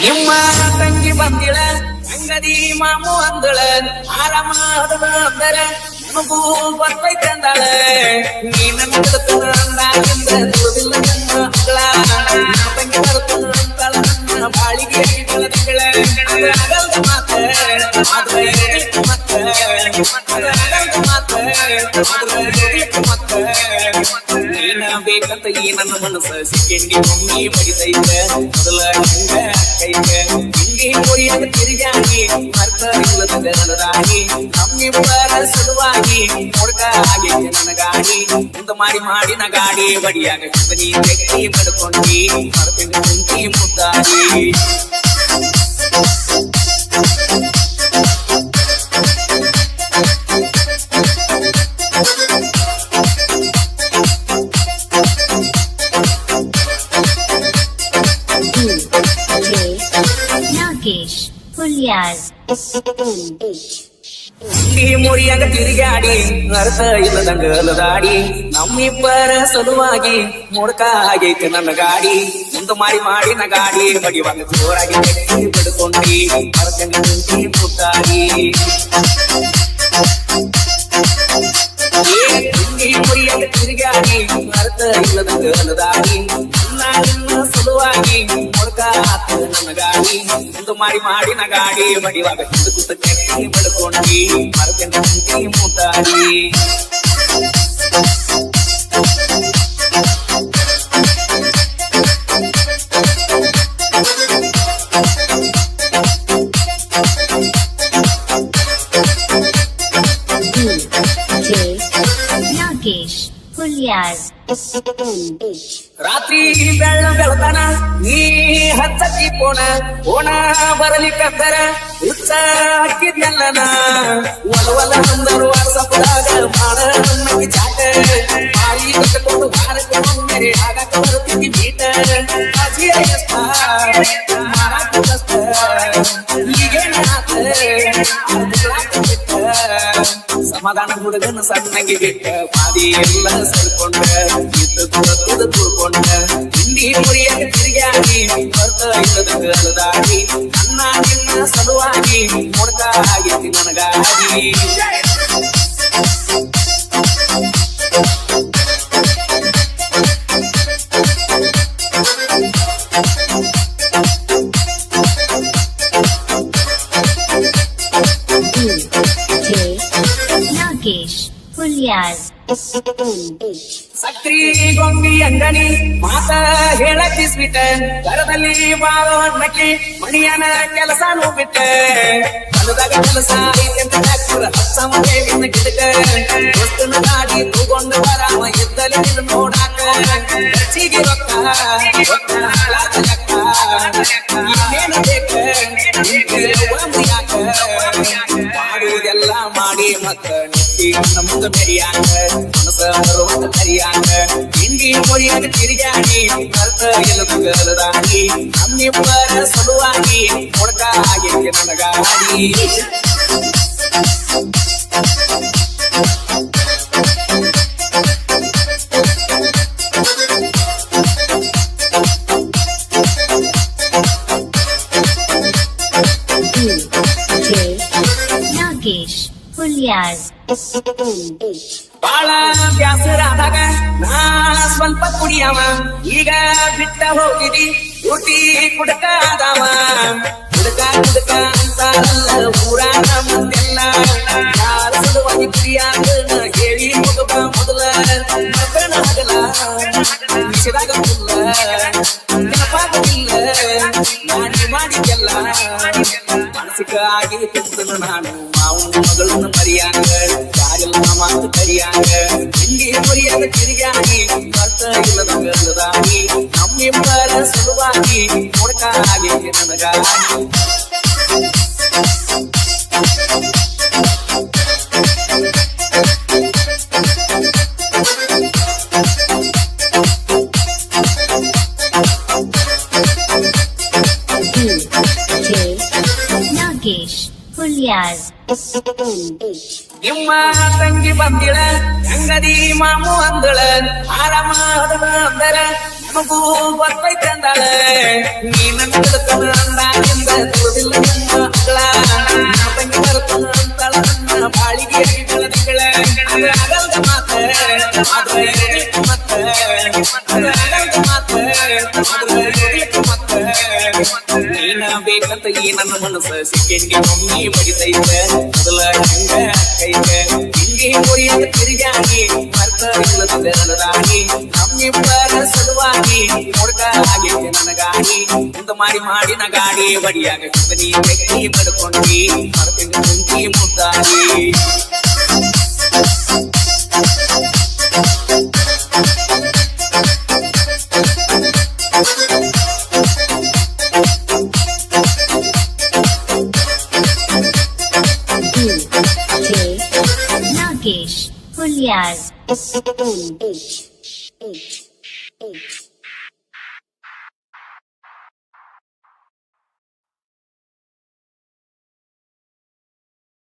ನಿಮ್ಮ ತಂಗಿ ಬಂದಿಳ ಅಂಗದಿ ಮಾಮು ಅಂದಳ ಆರಾಮ ಅಂದರ ಮಗು ಬರ್ತೈತೆ ಅಂದಾಳ ನೀನ ಅಂದಾಗಿಂದ ದುಡಿಲ್ಲ ನನ್ನ ಮಗಳ ತಂಗಿ ಬರ್ತನ ಅಂತಾಳ ನನ್ನ ಬಾಳಿಗೆ ಆಗಲ್ದ ಮಾತ ನೀನ ಬೇಕಂತ ಈ ನನ್ನ ಮನಸ್ಸ ಸಿಕ್ಕಂಡಿ ಮಮ್ಮಿ ಬಡಿತೈತ ಮೊದಲ ಹಂಗ ಕೈಗ ಹಿಂಗೆ ಮುರಿಯಾಗ ತಿರುಗಾಡಿ ಅರ್ಥ ಇಲ್ಲದ ಜನರಾಗಿ ನಮ್ಮಿಬ್ಬರ ಸಲುವಾಗಿ ಮುಡ್ಕ ಆಗೈತೆ ನನ್ನ ಗಾಡಿ ಮುಂದ ಮಾಡಿ ನ ಗಾಡಿ ಬಡಿಯಾಗ ನೀ ತೆಗಿ ಬಡ್ಕೊಂಡಿ ಮರತಿನ ಕುಂತಿ ಮುದ್ದಾಡಿ ಈ ಮುರಿಯಾಗ ತಿರುಗಾಡಿ ಅರ್ಥ ಇಲ್ಲದಂಗ ಅಲದಾಡಿ ನಮ್ಮಿಬ್ಬರ ಸಲುವಾಗಿ ಮುಡ್ಕ ಆಗೈತೆ ನನ್ನ ಗಾಡಿ ಮುಂದೆ ಮಾಡಿ ನ ಗಾಡಿ ಬಡಿವಾಗ ಜೋರಾಗಿ ಬಿಡ್ಕೊಂಡಿ ಮರತಂಗ ನಿಂತಿ ಮುದ್ದಾಡಿ ಮುರಿಯಾಗ ತಿರುಗಾಡಿ ಅರ್ಥ ಇಲ್ಲದಂಗ ಅಲದಾಡಿ ನಿನ್ನ ಸಲುವಾಗಿ ಮುಡ್ಕ ಹಾಕ್ತದ ನನ್ನ ಗಾಡಿ ಮುಂದೆ ಮಾಡಿ ನ ಗಾಡಿ ಬಡಿವಾಗ ಕೂತ ಕೆಟ್ಟಿ ಬಡ್ಕೊಂಡಿ ಮರತಂಗ ನಿಂತಿ ಮುದ್ದಾಡಿ ರಾತ್ರಿ ಬೆಳತನ ನೀ ಹಚ್ಚಿ ಓಣ ಬರಲಿಕ್ಕಂದರ ಹುಚ್ಚ ಹಾಕಿದ್ನಲ್ಲನ ಒಲವಲ ಅಂದರು ವಾಟ್ಸಪ್ದಾಗ ಮಾಡ ನಮಗೆ ಚಾಟ ಮಾರಿ ಕಟ್ಟಕೊಂಡು ಭಾರತ ಮೇರೆ ಆಗಾಕ ಬರುತ್ತಿ ಬೀಟ ಸಮಾಧಾನ ಹುಡುಗನ ಸಣ್ಣಗೆ ಬಿಟ್ಟ ಪಾದಿ ಎಲ್ಲ ಸರ್ಕೊಂಡ ತುಳ್ಕೊಂಡ ಹಿಂದಿ ಮುರಿಯಾಗ ತಿರುಗಾಡಿ ಬರ್ತ ಇಲ್ಲದ ಅಲದಾಡಿ ಅನ್ನ ನಿನ್ನ ಸಲುವಾಗಿ ಮುಡ್ಕ ಆಗೈತಿ ನನಗಾಗಿ ಸಕ್ರಿ ಗೊಂಬಿ ಅಂಗಡಿ ಮಾತ ಹೇಳಕ್ಕಿ ಸ್ವೀಟ ಕರದಲ್ಲಿ ಬಾಳವಣ್ಣಕ್ಕಿ ಮಣಿಯನ ಕೆಲಸನೂ ಬಿಟ್ಟ ಹೊಲದಾಗ ಕೆಲಸ ಹಚ್ಚ ಮನೆಗಿನ ಗಿಡಕ ವಸ್ತುನ ಗಾಡಿ ತಗೊಂಡು ಬರಾಮ ಇದ್ದಲಿ ನೋಡಾಕ ಹೆಚ್ಚಿಗೆ ರೊಕ್ಕ ಇನ್ನೇನು ಬೇಕ ಮಾಡುವುದೆಲ್ಲ ಮಾಡಿ ಮತ್ತ ನಿತ್ತಿ ಮುಂದೆ ಬೆರಿಯಾಕ ಮನಸ ಬರುವಂತ ಕರಿಯಾಕ ಹಿಂದಿ ಮುರಿಯಾಗ ತಿರುಗಾಡಿ ಅರ್ಥ ಇಲ್ಲದ ಅಲದಾಡಿ ನಮ್ಮಿಬ್ಬರ ಸಲುವಾಗಿ ಮುಡ್ಕ ಆಗೈತೆ ನನ್ನ ಗಾಡಿ ಬಾಳ ಬ್ಯಾಸರಾದಾಗ ನಾ ಸ್ವಲ್ಪ ಕುಡಿಯವ ಈಗ ಬಿಟ್ಟ ಹೋಗಿದಿ ಊಟಿ ಕುಡಕಾದವ ಕುಡಕ ಅಂತಾರಲ್ಲ ಊರಾನ ಮುಂದೆಲ್ಲ ಯಾರ ಸಲುವಾಗಿ ಕುಡಿಯಾಗ ಹೇಳಿ ಮುದುಕ ಮೊದಲ ಮಗನಾಗಲ ವಿಷದಾಗ ಫುಲ್ಲ ನೆನಪಾಗಲಿಲ್ಲ ನಾಡಿ ಮಾಡಿದ್ದೆಲ್ಲ ಮಾನಸಿಕ ಆಗಿ ಕುಂತನು ನಾನು ಮಾವನ ಮಗಳನ್ನ ಮರಿಯಾಗ ಯಾರೆಲ್ಲ ಮಾತು ಕರಿಯಾಗ ಹಿಂದಿ ಮುರಿಯಾಗ ತಿರುಗಾಡಿ ಅರ್ಥ ಇಲ್ಲದಾಗಿ ನಮ್ಮಿಬ್ಬರ ಸಲುವಾಗಿ ಮುಡ್ಕ ಆಗೈತೆ ನನಗಾಗಿ ನಿಮ್ಮ ತಂಗಿ ಬಂದಿಳ ಅಂಗದಿ ಮಾಮು ಅಂದಳ ಆರಾಮ ಅಂದರ ಮಗು ಬರ್ತೈತೆ ಅಂದಾಳ ನೀನ ಅಂದ ಹೋಗ್ಲಿಕ್ಕೆ ಮತ್ತೆ ನೀನ ಬೇಕಂತ ಈ ನನ್ನ ಮನಸ್ಸ ಸಿಕ್ಕೆಂಡಿ ಒಮ್ಮೆ ಬಡಿತೈತ ಮೊದಲ ಹಂಗ ಕೈಗ ಹಿಂಗೆ ಹೋಯ್ತು ತಿರುಗಾಡಿ ಮರ್ತ ಇಲ್ಲದ ರಾಣಿ ನಮ್ಮಿಬ್ಬರ ಸಲುವಾಗಿ ಮುಡ್ಕ ಆಗೈತೆ ನನಗಾಗಿ ಮುಂದ ಮಾಡಿ ನಗಾಡಿ ಬಡಿಯಾಗ ನೀ ಬೆಕ್ಕಿ ಬಡ್ಕೊಂಡಿ ಮರತಿಂಗ ಮುಂಚಿ ಮುದ್ದಾಡಿ Nagesh Pulyar.